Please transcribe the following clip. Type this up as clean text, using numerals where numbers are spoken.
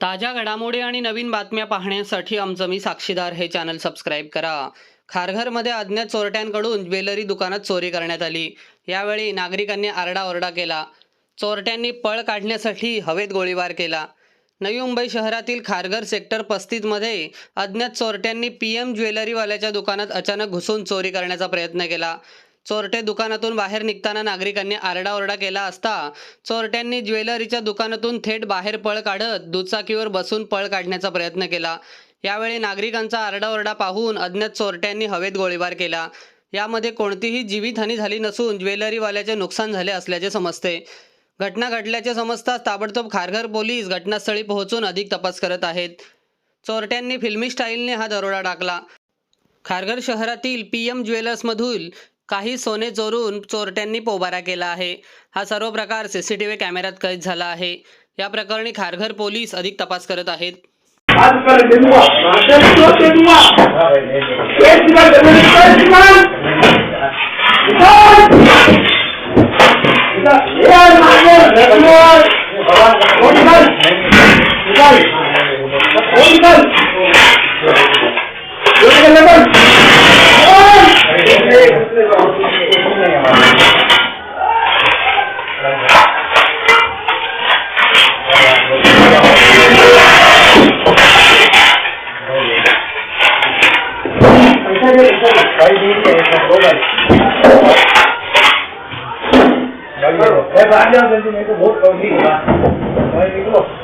ताज्या घडामोडी आणि नवीन बातम्या पाहण्यासाठी आमचं मी साक्षीदार हे चॅनल सबस्क्राईब करा। खारघरमध्ये अज्ञात चोरट्यांकडून ज्वेलरी दुकानात चोरी करण्यात आली। यावेळी नागरिकांनी आरडाओरडा केला। चोरट्यांनी पळ काढण्यासाठी हवेत गोळीबार केला। नवी मुंबई शहरातील खारघर सेक्टर 35 मध्ये अज्ञात चोरट्यांनी पीएम ज्वेलरीवाल्याच्या दुकानात अचानक घुसून चोरी करण्याचा प्रयत्न केला। चोरटे दुकानातून बाहेर निघताना नागरिकांनी आरडाओरडा केला असता चोरट्यांनी ज्वेलरीच्या दुकानातून थेट बाहेर पळ काढत दुचाकीवर बसून पळ काढण्याचा प्रयत्न केला। यावेळी नागरिकांचा आरडाओरडा पाहून अज्ञात चोरट्यांनी हवेत गोळीबार केला। यामध्ये कोणतीही जीवितहानी झाली नसून ज्वेलरीवाल्याचे नुकसान झाले असल्याचे समजते। घटना घडल्याचे समजताच ताबडतोब खारघर पोलीस घटनास्थळी पोहोचून अधिक तपास करत आहेत। चोरट्यांनी फिल्मी स्टाईलने हा दरोडा टाकला। खारघर शहरातील पीएम ज्वेलर्समधून काही सोने चोरून चोरट्यांनी पोबारा केला आहे। हा सर्व प्रकार सीसीटीव्ही कॅमेऱ्यात कैद झाला आहे। या प्रकरणी खारघर पोलीस अधिक तपास करत आहेत। बहुत